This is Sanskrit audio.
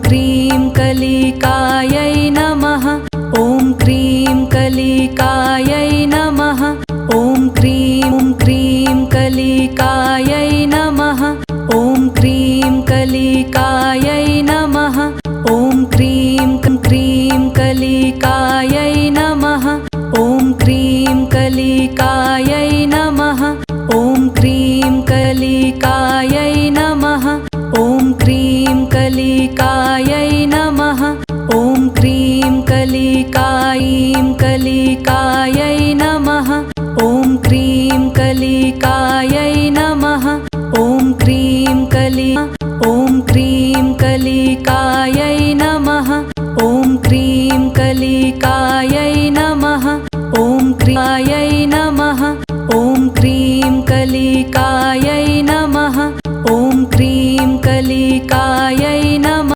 क्रीं कलिकायै नमः। ॐ क्रीं कलिकायै नमः। ॐ क्रीं कलिकायै नमः। ॐ क्रीं कलिकायै नमः। ॐ क्रीं कलिकायै नमः। ॐ क्रीं कलिकायै नमः। ॐ क्रीं कलिकायै नमः। ॐ क्रीं कलिकायै नमः। ॐ क्रीं कलिकायै नमः। ॐ क्रीं कलिकायै नमः। ॐ क्रीं कलिकायै नमः। ॐ क्रीं कलिकायै नमः। ॐ क्रीं कलिकायै नमः। ॐ क्रीं कलिकायै